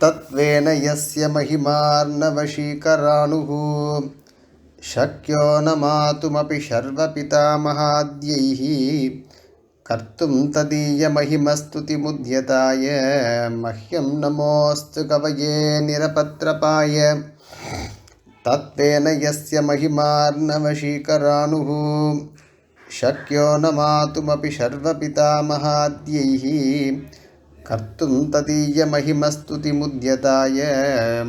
तत्वेन यस्य महिमार्णवशीकराणुः शक्यो न मातुमपि शर्वपितामहाद्यैः कर्तुं तदीयमहिमस्तुतिमुद्यताय मह्यं नमोऽस्तु कवये निरपत्रपाय तत्वेन यस्य महिमार्णवशीकराणुः शक्यो न मातुमपि शर्वपितामहाद्यैः कर्तुं तदीयमहिमस्तुतिमुद्यताय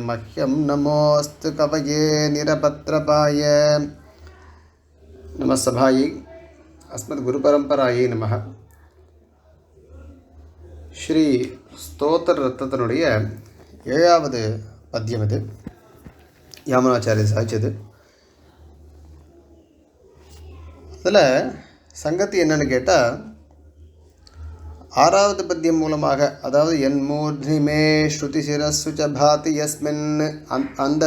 मह्यं नमोऽस्तु कवये निरपत्रपाय। नमः सभायै अस्मद्गुरुपरम्परायै नमः। ஸ்ரீ ஸ்தோத்திர ரத்னத்தினுடைய 7வது பத்தியம் இது. யாமுனாச்சாரியர் சாதிச்சது. அதில் சங்கத்தி என்னன்னு கேட்டால், 6வது பத்தியம் மூலமாக, அதாவது என் மூர்த்திமே ஸ்ருதி சிரஸ்ஸு ச பாதி யஸ்மின் அந்த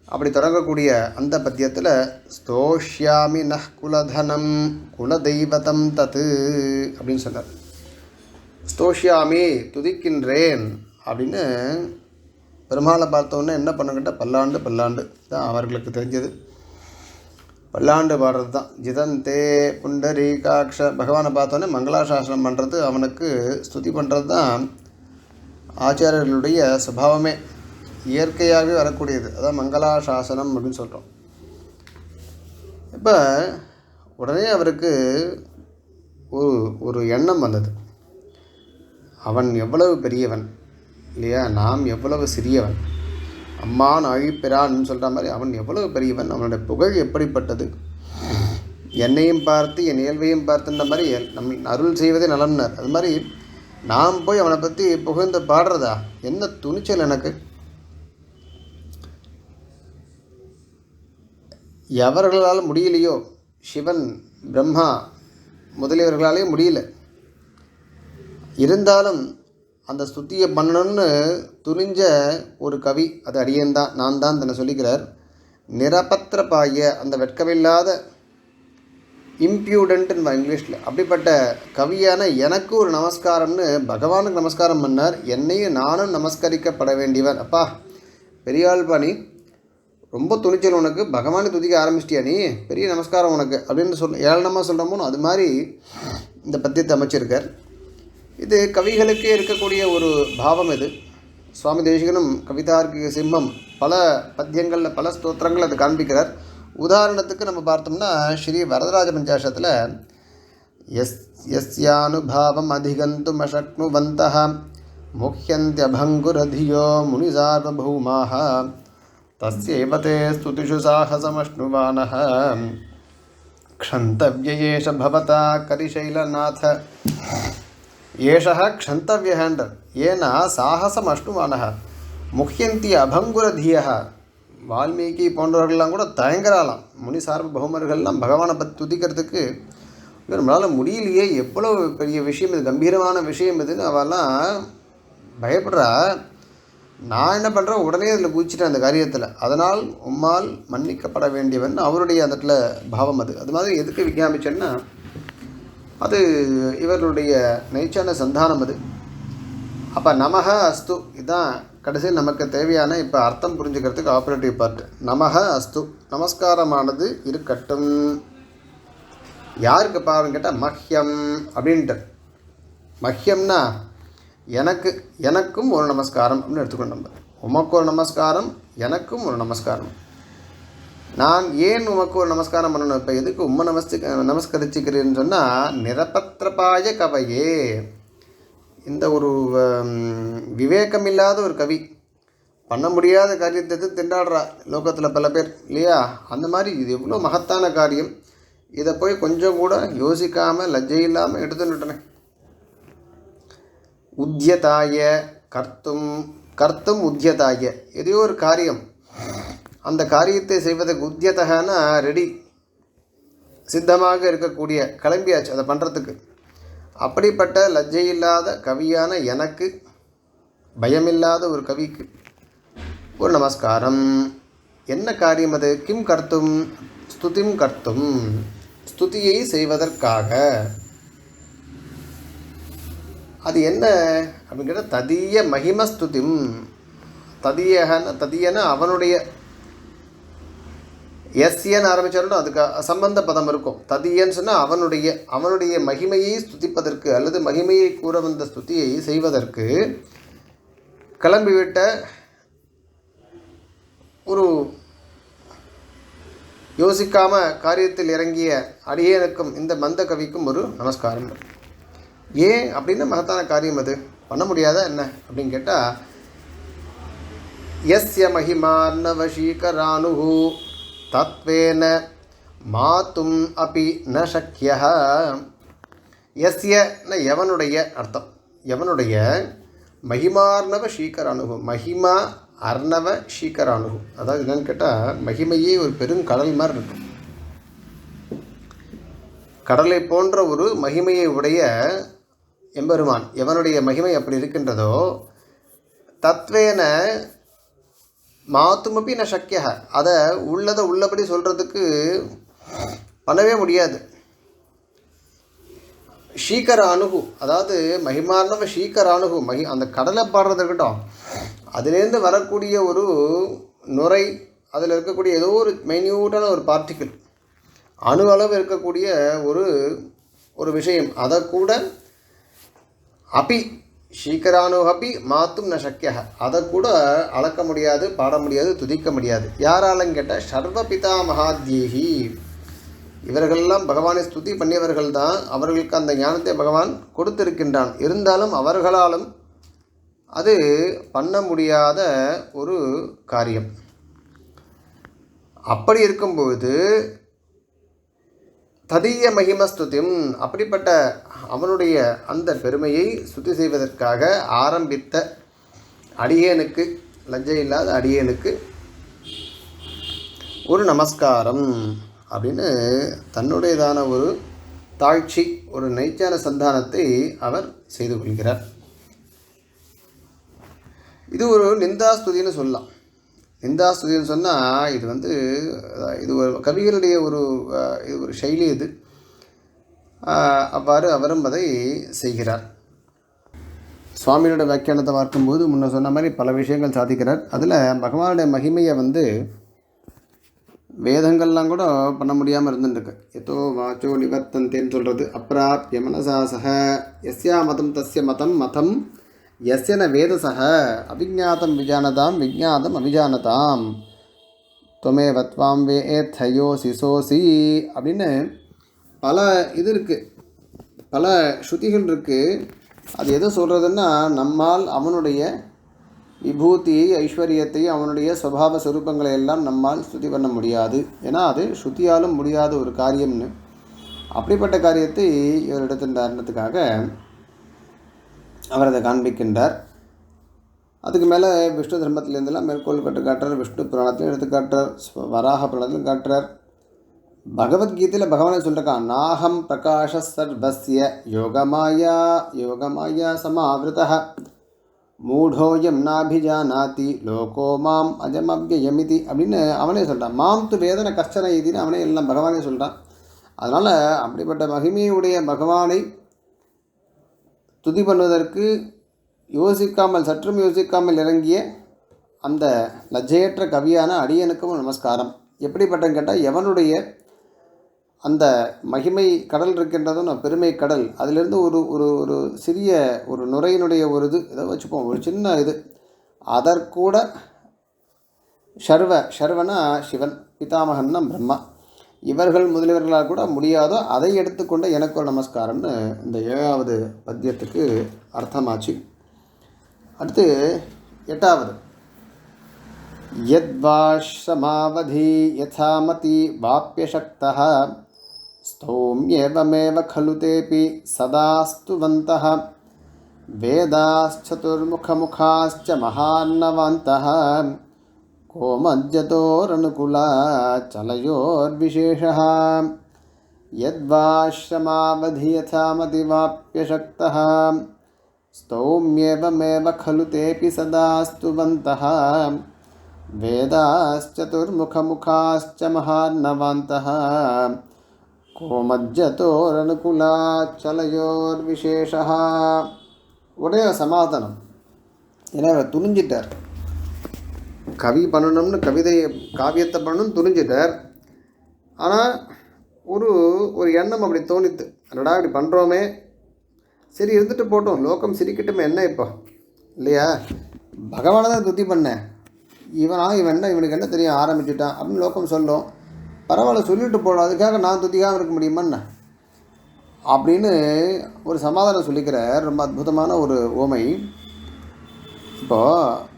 அப்படி தொடங்கக்கூடிய அந்த பத்தியத்தில் ஸ்தோஷ்யாமி நஹ் குலதனம் குலதெய்வதம் தத்து அப்படின்னு சொன்னார். ஸ்தோஷ்யாமி துதிக்கின்றேன் அப்படின்னு பெருமாளை பார்த்தோன்னே என்ன பண்ணுங்கிட்ட பல்லாண்டு தான் அவர்களுக்கு தெரிஞ்சது. பல்லாண்டு பாடுறது தான். ஜிதந்தே புண்டரீகாக்ஷ பகவானை பார்த்தோன்னே மங்களாசாசனம் பண்ணுறது, அவனுக்கு ஸ்துதி பண்ணுறது தான் ஆச்சாரியர்களுடைய சுபாவமே, இயற்கையாகவே வரக்கூடியது. அதான் மங்களாசாசனம் அப்படின்னு சொல்கிறோம். இப்போ உடனே அவருக்கு ஒரு எண்ணம் வந்தது. அவன் எவ்வளவு பெரியவன் இல்லையா, நாம் எவ்வளவு சிறியவன், அம்மான் அழிப்பிறான்னு சொல்கிற மாதிரி அவன் எவ்வளவு பெரியவன், அவனுடைய புகழ் எப்படிப்பட்டது, என்னையும் பார்த்து என் இயல்பையும் பார்த்துன்ற மாதிரி அருள் செய்வதே நலம்னார். அது மாதிரி நாம் போய் அவனை பற்றி புகழ்ந்து பாடுறதா, என்ன துணிச்சல் எனக்கு. எவர்களால் முடியலையோ, சிவன் பிரம்மா முதலியவர்களாலே முடியல, இருந்தாலும் அந்த ஸ்துதியை பண்ணணும்னு துணிஞ்ச ஒரு கவி அது அடியேன்தான், நான் தான் தன்னை சொல்லிக்கிறார். நிரபத்திரபாய, அந்த வெட்கமில்லாத, இம்ப்யூடன்ட்னு இங்கிலீஷில், அப்படிப்பட்ட கவியான எனக்கு ஒரு நமஸ்காரம்னு பகவானுக்கு நமஸ்காரம் பண்ணார். என்னையும் நானும் நமஸ்கரிக்கப்பட வேண்டியவன். அப்பா பெரியாள் பாணி, ரொம்ப துணிச்சல் உனக்கு, பகவானை துதிக்க ஆரம்பிச்சிட்டியா நீ, பெரிய நமஸ்காரம் உனக்கு அப்படின்னு ஏளனமாக சொல்கிறோமோ அது மாதிரி இந்த பத்தியத்தை அமைச்சிருக்கார். இது கவிகளுக்கே இருக்கக்கூடிய ஒரு பாவம். இது சுவாமி தேசிகனும் கவிதார்க்கிக சிம்மம் பல பத்தியங்களில் பல ஸ்தோத்திரங்கள் அது காண்பிக்கிறார். உதாரணத்துக்கு நம்ம பார்த்தோம்னா ஸ்ரீ வரதராஜ பஞ்சாஷத்தில் யஸ்யானுபாவம் அதிகந்தும் அசக்னுவந்தஹ முஹ்யந்த்யபங்குரதியோ முனிசார்வபௌமாஹ தஸ்யைவ தே ஸ்துதிஷு சாஹசமஷ்ணுவானஹ க்ஷந்தவ்யயேஷ பவதா கரிசைலநாத ஏஷா க்ஷந்தவ்யஹண்டர் ஏன்னா சாகசம் அஷ்ணுவானஹ முஹ்யந்தி அபங்குரதிய. வால்மீகி போன்றவர்கள்லாம் கூட தயங்குறாலாம், முனி சார்வபௌமர்கள்லாம் பகவானை பற்றி துதிக்கிறதுக்கு நம்மளால் முடியலையே, எவ்வளோ பெரிய விஷயம் இது, கம்பீரமான விஷயம் இதுன்னு அவெல்லாம் பயப்படுறா. நான் என்ன பண்ணுறேன், உடனே அதில் குதிச்சிட்டேன் அந்த காரியத்தில், அதனால் உம்மால் மன்னிக்கப்பட வேண்டியவன் அவருடைய அந்த இடத்துல பாவம். அது மாதிரி எதுக்கு விஞ்ஞாபிச்சேன்னா, அது இவர்களுடைய நெய்ச்சான சந்தானம் அது. அப்போ நமஹ அஸ்து இதுதான் கடைசியில் நமக்கு தேவையான இப்போ அர்த்தம் புரிஞ்சுக்கிறதுக்கு ஆப்ரேட்டிவ் பார்ட். நமஹ அஸ்து, நமஸ்காரமானது இருக்கட்டும். யாருக்கு பாருன்னு கேட்டால் மஹ்யம் அப்படின்ட்டு. மஹ்யம்னா எனக்கும் ஒரு நமஸ்காரம் அப்படின்னு எடுத்துக்கணும். நம்ம உமக்கு ஒரு நமஸ்காரம், எனக்கும் ஒரு நமஸ்காரம். நான் ஏன் உமக்கு ஒரு நமஸ்காரம் பண்ணணும், இப்போ எதுக்கு நமஸ்கரிச்சுக்கிறேன்னு சொன்னால், நிரபத்திரபாய கவையே, இந்த ஒரு விவேகமில்லாத ஒரு கவி, பண்ண முடியாத காரியத்தை திண்டாடுறா லோகத்தில் பல பேர் இல்லையா. அந்த மாதிரி இது எவ்வளோ மகத்தான காரியம், இதை போய் கொஞ்சம் கூட யோசிக்காமல் லஜ்ஜை இல்லாமல் எடுத்துன்னுட்டனே. உத்தியதாய கர்த்தும் உத்தியதாய, எதையோ ஒரு காரியம், அந்த காரியத்தை செய்வதற்கு உத்தியதகனா ரெடி, சித்தமாக இருக்கக்கூடிய, கிளம்பியாச்சு அதை பண்ணுறதுக்கு. அப்படிப்பட்ட லஜ்ஜையில்லாத கவியான எனக்கு, பயமில்லாத ஒரு கவிக்கு ஒரு நமஸ்காரம். என்ன காரியம் அது? கிம் கர்த்தும் ஸ்துதிம் கர்த்தும், ஸ்துதியை செய்வதற்காக. அது என்ன அப்படின்னு கேட்டால் ததீய மகிமஸ்துதிம். ததியன அவனுடைய எஸ்யன்னு ஆரம்பித்தாலும் அதுக்கு சம்பந்த பதம் இருக்கும். ததியன்னு சொன்னால் அவனுடைய மகிமையை ஸ்துதிப்பதற்கு அல்லது மகிமையை கூற வந்த ஸ்துதியை செய்வதற்கு கிளம்பிவிட்ட ஒரு யோசிக்காமல் காரியத்தில் இறங்கிய அடியேனுக்கும் இந்த மந்த கவிக்கும் ஒரு நமஸ்காரம். ஏன் அப்படின்னா மகத்தான காரியம் அது, பண்ண முடியாதா என்ன அப்படின்னு கேட்டால், யஸ்ய மகிமார்ணவசீகரானுஹு தத்வேன மாத்தும் அபி ந சக்யஹ. யஸ்யன எவனுடைய அர்த்தம், எவனுடைய மகிமார்ணவ சீகரானுகு, மகிமா அர்ணவ சீகரானுகு, அதாவது என்னன்னு கேட்டால் மகிமையே ஒரு பெருங்கடல் மாதிரி இருக்கும். கடலை போன்ற ஒரு மகிமையை உடைய எம்பெருமான் எவனுடைய மகிமை அப்படி இருக்கின்றதோ, தத்வேன மாத்துமப்பி ந சக்கிய, அதை உள்ளதை உள்ளபடி சொல்கிறதுக்கு பண்ணவே முடியாது. ஷீக்கர அணுகு, அதாவது மகிமார்ணவ ஷீக்கர அணுகு, அந்த கடலை பாடுறது இருக்கட்டும், அதுலேருந்து வரக்கூடிய ஒரு நுரை, அதில் இருக்கக்கூடிய ஏதோ ஒரு மைன்யூட்டான ஒரு பார்ட்டிக்கிள், அணு அளவு இருக்கக்கூடிய ஒரு விஷயம், அதை கூட அப்பி ஷீக்கரானுஹப்பி மாத்தும் ந சக்கிய, அதை கூட அளக்க முடியாது, பாட முடியாது, துதிக்க முடியாது. யாராலும் கேட்டால் சர்வ பிதா மகாத்யேகி, இவர்களெல்லாம் பகவானை ஸ்துதி பண்ணியவர்கள் தான், அவர்களுக்கு அந்த ஞானத்தை பகவான் கொடுத்திருக்கின்றான். இருந்தாலும் அவர்களாலும் அது பண்ண முடியாத ஒரு காரியம். அப்படி இருக்கும்பொழுது ததிய மகிமஸ்துதிம், அப்படிப்பட்ட அவனுடைய அந்த பெருமையை ஸ்துதி செய்வதற்காக ஆரம்பித்த அடியேனுக்கு, லஜ்ஜை இல்லாத அடியேனுக்கு ஒரு நமஸ்காரம் அப்படின்னு தன்னுடையதான ஒரு தாழ்ச்சி, ஒரு நைச்சான சந்தானத்தை அவர் செய்து கொள்கிறார். இது ஒரு நிந்தாஸ்துதின்னு சொல்லலாம். நிந்தாஸ்துதின்னு சொன்னால் இது ஒரு கவிகளுடைய இது ஒரு சைலி. இது அவ்வாறு அவரும் அதை செய்கிறார். சுவாமியோட வியாக்கியானத்தை பார்க்கும்போது முன்ன சொன்ன மாதிரி பல விஷயங்கள் சாதிக்கிறார். அதில் பகவானுடைய மகிமையை வேதங்கள்லாம் கூட பண்ண முடியாமல் இருந்துருக்கு. எதோ வாச்சோ நிவர்த்தந்தேன்னு சொல்கிறது. அப்ராப்ய மனசா சக எஸ்யா மதம் தஸ்ய மதம் மதம் எஸ்யன வேதசக அவிஜாத்தம் விஜானதாம் விஜாதம் அவிஜானதாம் தொமேவத்வாம் வே ஏத்தயோ சிசோசி அப்படின்னு பல இது இருக்குது, பல ஸ்ருதிகள் இருக்குது. அது எதை சொல்கிறதுன்னா, நம்மால் அவனுடைய விபூதியை, ஐஸ்வர்யத்தையும், அவனுடைய சுபாவ சொரூபங்களை எல்லாம் நம்மால் ஸ்துதி பண்ண முடியாது. ஏன்னா அது ஸ்ருதியாலும் முடியாத ஒரு காரியம்னு. அப்படிப்பட்ட காரியத்தை இவரிடத்தின்றதுக்காக அவர் அதை காண்பிக்கின்றார். அதுக்கு மேலே விஷ்ணு தர்மத்திலேருந்தெல்லாம் மேற்கோள் கட்டு காட்டுறார். விஷ்ணு புராணத்திலும் எடுத்து காட்டுறார், வராக புராணத்திலும் காட்டுறார். பகவத்கீதையில் பகவானே சொல்லிருக்கான், நாகம் பிரகாஷ சர்வஸ்ய யோகமாயா சமாவிருதः மூடோயம் நாபிஜானாதி லோகோ மாம் அஜமவ்யயமிதி அப்படின்னு அவனே சொல்கிறான். மாம் து வேதன கஷ்டன இதுன்னு அவனே எல்லாம் பகவானே சொல்கிறான். அதனால் அப்படிப்பட்ட மகிமையுடைய பகவானை துதி பண்ணுவதற்கு யோசிக்காமல், சற்றும் யோசிக்காமல் இறங்கிய அந்த லஜ்ஜையற்ற கவியான அடியனுக்கும் நமஸ்காரம். எப்படிப்பட்டன்னு கேட்டால், எவனுடைய அந்த மகிமை கடல் இருக்கின்றதும் பெருமை கடல், அதிலிருந்து ஒரு சிறிய ஒரு நுரையினுடைய ஒரு இதை வச்சுப்போம், ஒரு சின்ன இது, அதற்கூட ஷர்வனா சிவன், பிதாமகன்னா பிரம்மா, இவர்கள் முதலியவர்களால் கூட முடியாதோ அதை எடுத்துக்கொண்ட எனக்கு ஒரு நமஸ்காரம்னு இந்த 7வது பத்தியத்துக்கு அர்த்தமாச்சு. அடுத்து 8வது, யத்வாஷமாவதி யதாமதி வாப்யசக்தः ஸ்தௌம்யேவமேவ खलु तेऽपि सदा स्तुवन्तः वेदाश्चतुर्मुखमुखाश्च महार्णवान्तः कोमज्जतोरनुकुलाचलयोर्विशेषः यद्वाश्रमावधि यथामतिवाप्यशक्तः स्तौम्येवमेव खलु तेऽपि सदा स्तुवन्तः वेदाश्चतुर्मुखमुखाश्च महार्णवान्तः कोमज्जतोरनुकुलाचलयोर्विशेषः. உடனே சமாதானம். ஏன்னா அவர் துணிஞ்சிட்டார், கவி பண்ணணும்னு காவியத்தை பண்ணணும்னு துணிஞ்சிட்டார். ஆனால் ஒரு ஒரு எண்ணம் அப்படி தோணித்து, என்னடா இப்படி பண்ணுறோமே, சரி இருந்துட்டு போட்டோம், லோகம் சிரிக்கட்டும் என்ன இப்போ இல்லையா, பகவானை தான் துதி பண்ணேன், இவன் என்ன இவனுக்கு என்ன தெரியும் ஆரம்பிச்சுட்டான் அப்படின்னு லோகம் சொல்லும், பரவாயில்ல சொல்லிட்டு போடும், அதுக்காக நான் துதிக்காமல் இருக்க முடியுமாண்ணா அப்படின்னு ஒரு சமாதானம் சொல்லிக்கிறார். ரொம்ப அற்புதமான ஒரு ஓமை. இப்போது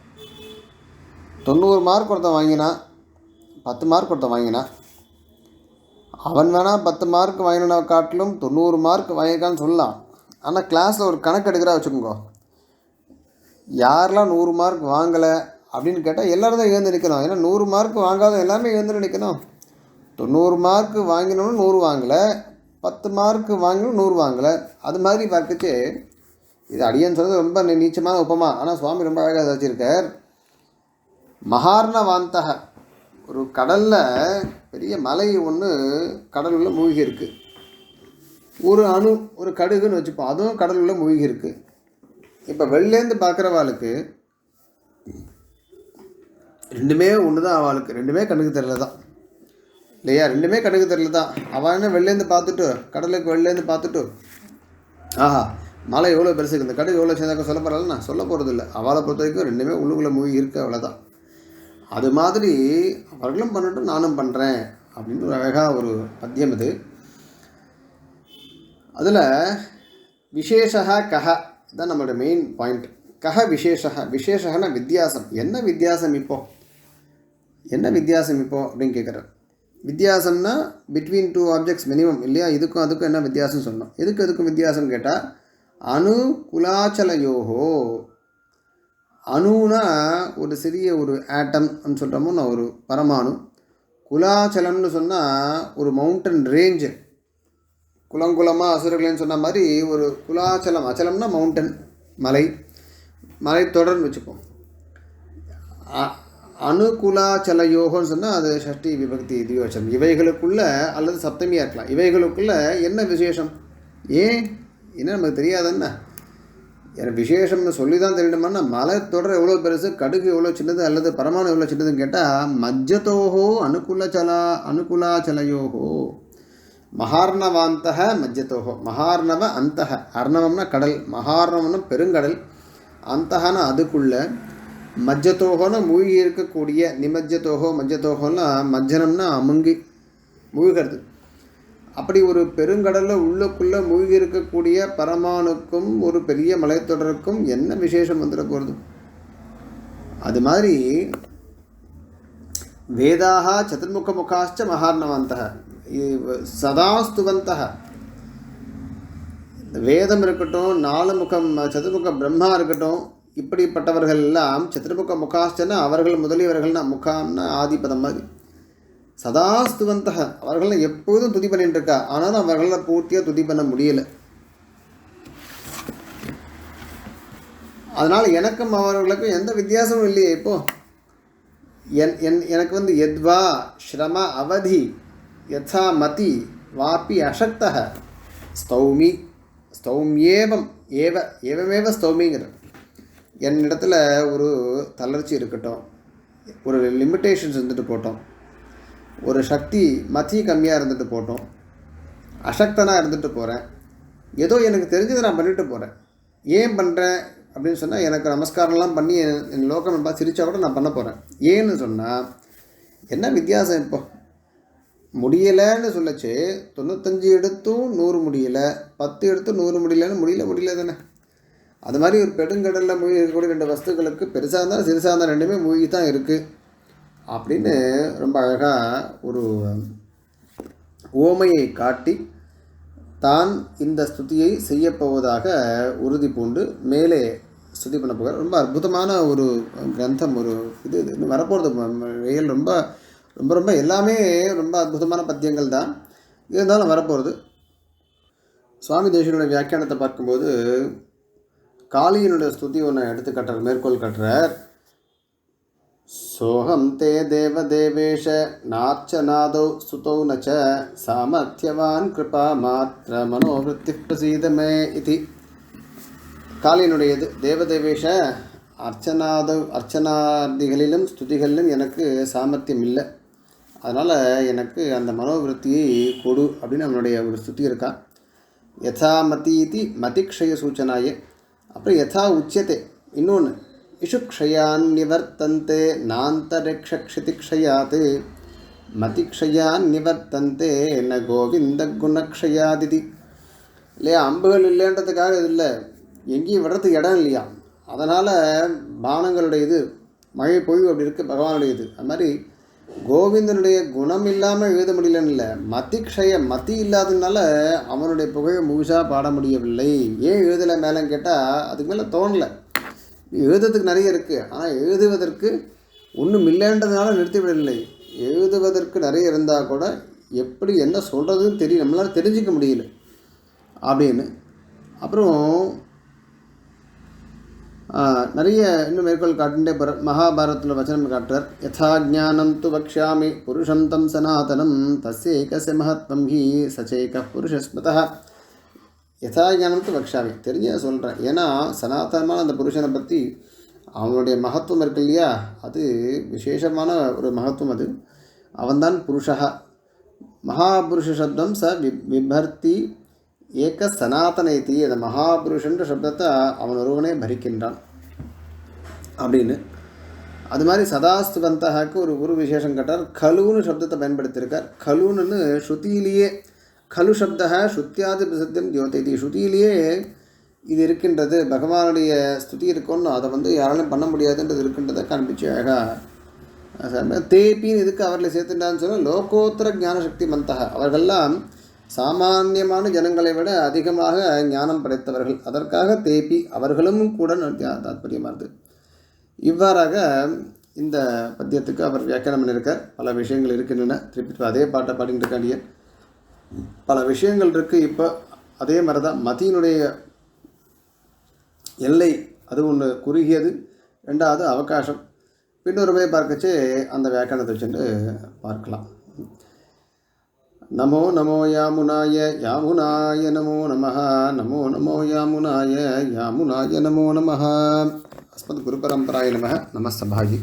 90 மார்க் ஒருத்தன் வாங்கினா, 10 மார்க் ஒருத்தன் வாங்கினா, அவன் வேணால் 10 மார்க் வாங்கின காட்டிலும் 90 மார்க் வாங்கியிருக்கான்னு சொல்லலாம். ஆனால் கிளாஸில் ஒரு கணக்கு எடுக்கிறா வச்சுக்கோங்க, யாரெல்லாம் 100 மார்க் வாங்கலை அப்படின்னு கேட்டால் எல்லோரும் தான் எழுந்து நிற்கணும். ஏன்னா 100 மார்க் வாங்காத எல்லாமே எழுந்து நிற்கணும். 90 மார்க் வாங்கினோன்னு 100 வாங்கலை, 10 மார்க் வாங்கினோம் 100 வாங்கலை. அது மாதிரி பார்த்துச்சு. இது அடியன்னு சொல்கிறது ரொம்ப நீச்சமான உப்பமா, ஆனால் சுவாமி ரொம்ப அழகாக வச்சுருக்கார். மகார்ணவாந்தக, ஒரு கடலில் பெரிய மலை ஒன்று கடலுள்ள மூழ்கி இருக்குது. ஒரு அணு, ஒரு கடுகுன்னு வச்சுப்போம், அதுவும் கடலுள்ள மூழ்கி இருக்குது. இப்போ வெளிலேருந்து பார்க்குறவாளுக்கு ரெண்டுமே ஒன்று தான், அவளுக்கு ரெண்டுமே கண்ணுக்கு தெரியல தான் இல்லையா, ரெண்டுமே கண்ணுக்கு தெரியல தான். அவள் என்ன வெளிலேருந்து பார்த்துட்டு, கடலுக்கு வெளிலேருந்து பார்த்துட்டு ஆஹா மலை எவ்வளோ பெருசு இருக்குது, இந்த கடுகு எவ்வளோ சேர்ந்தாக்க சொல்ல போகிறாள்னா சொல்ல போகிறது இல்லை. அவளை பொறுத்த வரைக்கும் ரெண்டுமே உள்ளுக்குள்ளே மூழ்கி இருக்கு, அவ்வளோதான். அது மாதிரி அவர்களும் பண்ணட்டும் நானும் பண்ணுறேன் அப்படின்னு ஒரு அழகாக ஒரு பத்தியம் இது. அதில் விசேஷா கஹ தான் நம்மளோட மெயின் பாயிண்ட். கஹ விசேஷா, விசேஷனா வித்தியாசம். என்ன வித்தியாசம் இப்போது, என்ன வித்தியாசம் இப்போது அப்படின்னு கேட்குறார். வித்தியாசம்னா பிட்வீன் 2 ஆப்ஜெக்ட்ஸ் மினிமம் இல்லையா, இதுக்கும் அதுக்கும் என்ன வித்தியாசம் சொன்னோம். எதுக்கும் வித்தியாசம் கேட்டால் அணு குலாச்சலயோகோ. அணுனா ஒரு சிறிய ஒரு ஆட்டம்னு சொல்கிறோமோ, நான் ஒரு பரமாணு. குலாச்சலம்னு சொன்னால் ஒரு மவுண்டன் ரேஞ்சு, குளங்குளமாக அசுரர்களேன்னு சொன்ன மாதிரி ஒரு குலாச்சலம். அச்சலம்னா மவுண்டன், மலை தொடர்னு வச்சுப்போம். அணுகுலாச்சலயோகம்னு சொன்னால் அது ஷஷ்டி விபக்தி தியோச்சம். இவைகளுக்குள்ளே அல்லது சப்தமியாக இருக்கலாம். இவைகளுக்குள்ளே என்ன விசேஷம், ஏன் என்ன நமக்கு தெரியாதுன்னா, எனக்கு விசேஷம்னு சொல்லி தான் தெரியணுமான்னா, மலை தொடர் எவ்வளோ பெருசு, கடுகு எவ்வளோ சின்னது அல்லது பரமாணு எவ்வளோ சின்னதுன்னு கேட்டால் மஜ்ஜத்தோஹோ அணுகுலாச்சலயோகோ. மகார்ணவாந்தக மஜ்ஜத்தோஹோ. மகார்ணவ அந்தக, அர்ணவம்னா கடல், மகார்ணவம்னா பெருங்கடல், அந்தகனா அதுக்குள்ளே, மஜ்ஜத்தோகோன்னா மூழ்கி இருக்கக்கூடிய, நிமஜ்ஜத்தோகோ மஜ்ஜத்தோகோன்னா மஜ்ஜனம்னா அமுங்கி மூழ்கிறது. அப்படி ஒரு பெருங்கடலில் உள்ளுக்குள்ளே மூழ்கி இருக்கக்கூடிய பரமாணுக்கும் ஒரு பெரிய மலைத்தொடருக்கும் என்ன விசேஷம் வந்துட போகிறது. அது மாதிரி வேதாக சதுர்முக முகாச்ச மகார்ணவந்தக சதாஸ்துவந்தக. வேதம் இருக்கட்டும், 4 முகம் சதுர்முக பிரம்மா இருக்கட்டும், இப்படிப்பட்டவர்கள் எல்லாம் சதுர்முக முகாச்சன, அவர்கள் முதலியவர்கள்னா, முகாம்னா ஆதிபதம் மாதிரி. சதாஸ்துவந்தக, அவர்கள எப்போதும் துதி பண்ணிட்டு இருக்கா, ஆனாலும் அவர்களால் பூர்த்தியாக துதி பண்ண முடியலை. அதனால் எனக்கும் அவர்களுக்கும் எந்த வித்தியாசமும் இல்லையே. இப்போது எனக்கு எத்வா ஸ்ரம அவதி யதா மதி வாப்பி அசக்தக ஸ்தௌமி ஸ்தௌமியேவம் ஏவமேவ ஸ்தௌமிங்கிற. என்னிடத்துல ஒரு தளர்ச்சி இருக்கட்டும், ஒரு லிமிட்டேஷன்ஸ் இருந்துட்டு போட்டோம், ஒரு சக்தி மதி கம்மியாக இருந்துட்டு போட்டோம், அசக்தனாக இருந்துட்டு போகிறேன், ஏதோ எனக்கு தெரிஞ்சதை நான் பண்ணிட்டு போகிறேன். ஏன் பண்ணுறேன் அப்படின்னு சொன்னால், எனக்கு நமஸ்காரம்லாம் பண்ணி என் லோகம் பார்த்து சிரித்தா கூட நான் பண்ண போகிறேன். ஏன்னு சொன்னால் என்ன வித்தியாசம், இப்போ முடியலைன்னு சொல்லச்சு 95 எடுத்தும் 100 முடியலை, 10 எடுத்தும் 100 முடியலன்னு முடியல தானே. அது மாதிரி ஒரு பெருங்கடலில் மூழ்கி இருக்கக்கூடிய 2 வஸ்துக்களுக்கு பெருசாக இருந்தாலும் சிறுசாக இருந்தால் ரெண்டுமே மூழ்கி தான் இருக்குது அப்படின்னு ரொம்ப அழகாக ஒரு ஓமையை காட்டி தான் இந்த ஸ்துதியை செய்யப்போவதாக உறுதி பூண்டு மேலே ஸ்துதி பண்ண போகிறார். ரொம்ப அற்புதமான ஒரு கிரந்தம், ஒரு இது இன்னும் வரப்போகிறது. வெயில் ரொம்ப ரொம்ப ரொம்ப எல்லாமே ரொம்ப அற்புதமான பத்தியங்கள் தான் இருந்தாலும் வரப்போகிறது. சுவாமி தேசிகனுடைய வியாக்கியானத்தை பார்க்கும்போது காளியினுடைய ஸ்துதி ஒன்று எடுத்து கட்டுறார், மேற்கோள் கட்டுறார். சோகம் தே தேவதேவேஷ நார்ச்சநாதோ ஸ்துதோ நச்ச சாமர்த்தியவான் கிருபா மாத்திர மனோவிருத்தி பிரசீதமே இது. காளியினுடையது. தேவதேவேஷ அர்ச்சனாதிகளிலும் ஸ்துதிகளிலும் எனக்கு சாமர்த்தியம் இல்லை, அதனால் எனக்கு அந்த மனோவிருத்தியை கொடு அப்படின்னு அவனுடைய ஒரு ஸ்துதி இருக்கா. யதா மதீதி மதிக்ஷய சூச்சனாயே. அப்புறம் யதா உச்சியத்தை இன்னொன்று, இஷுக்ஷயான் நிவர்த்தந்தே நாந்தரிக்ஷக்ஷிதிக்ஷயாத் மதிக்ஷயான் நிவர்த்தந்தே ந கோவிந்த குணக்ஷயாதிதி. இல்லையா, அம்புகள் இல்லைன்றதுக்காக இது இல்லை, எங்கேயும் விடுறதுக்கு இடம் இல்லையா, அதனால் பானங்களுடைய இது மழை பொழிவு அப்படி இருக்குது பகவானுடைய இது. அது மாதிரி கோவிந்தனுடைய குணம் இல்லாமல் எழுத முடியலன்னு இல்லை, மதி இல்லாததுனால அவனுடைய புகழை முழுசாக பாட முடியவில்லை. ஏன் எழுதலை மேலேன்னு கேட்டால் அதுக்கு மேலே தோணலை. எழுதுறதுக்கு நிறைய இருக்குது, ஆனால் எழுதுவதற்கு ஒன்றும் இல்லைன்றதுனால நிறுத்திவிடவில்லை. எழுதுவதற்கு நிறைய இருந்தால் கூட எப்படி என்ன சொல்கிறதுன்னு தெரியும், நம்மளால் தெரிஞ்சிக்க முடியல அப்படின்னு. அப்புறம் நிறைய இன்னும் மேற்கோள் காட்டுட்டே போகிற மகாபாரதத்தில் வச்சனம் காட்டுறார். யதா ஜானம் து வக்ஷாமி புருஷம் தம் சனாதனம் தஸ்யைகஸ்ய மஹத்வம் ஹி சச்சைக புருஷஸ்மதः. யதா ஜானம் து வக்ஷாமி, தெரிஞ்ச சொல்கிறேன். ஏன்னா சனாதனமான அந்த புருஷனை பற்றி அவனுடைய மகத்துவம் இருக்கு இல்லையா, அது விசேஷமான ஒரு மகத்துவம். அது அவன்தான் புருஷா. மகாபுருஷ சப்தம் ச விபர்த்தி ஏக சனாதனைத்தி. அந்த மகாபுருஷன்ற சப்தத்தை அவன் ஒருவனே பரிக்கின்றான் அப்படின்னு. அது மாதிரி சதாஸ்துவந்தகாக்கு ஒரு விசேஷம் கேட்டார். கலுன்னு சப்தத்தை பயன்படுத்தியிருக்கார். கலுன்னு ஸ்ருதியிலேயே கலு சப்தா ஸ்ருத்தியாதி பிரசித்தம் தியோதைதி. ஸ்ருதியிலேயே இது இருக்கின்றது, பகவானுடைய ஸ்துதி இருக்குன்னு அதை யாராலும் பண்ண முடியாதுன்றது இருக்கின்றதை காண்பிச்சு அழகாக தேப்பின்னு இதுக்கு அவர்களை சேர்த்துட்டான்னு சொன்னால் லோகோத்தர ஞான சக்தி மந்தக. அவர்கள்லாம் சாமானியமான ஜனங்களை விட அதிகமாக ஞானம் படைத்தவர்கள், அதற்காக தேப்பி அவர்களும் கூட தாத்பரியமானது. இவ்வாறாக இந்த பத்தியத்துக்கு அவர் வியாக்கியானம் பண்ணியிருக்கார். பல விஷயங்கள் இருக்கின்றன. திருப்பி அதே பாட்டை பாடிட்டு இருக்காண்டிய பல விஷயங்கள் இருக்குது. இப்போ அதே மாதிரி தான் மதியினுடைய எல்லை அது ஒன்று குறுகியது, ரெண்டாவது அவகாசம். பின்னொரு போய் பார்க்கச்சே அந்த வியாக்கியானத்தை வச்சுட்டு பார்க்கலாம். நமோ நமோ யாமுனாய யாமுனாய நமோ நமः. நமோ நமோ யாமுனாய யாமுனாய நமோ நமः. அஸ்மத் குரு பரம்பராய நமः. நமஸ்தபாயி.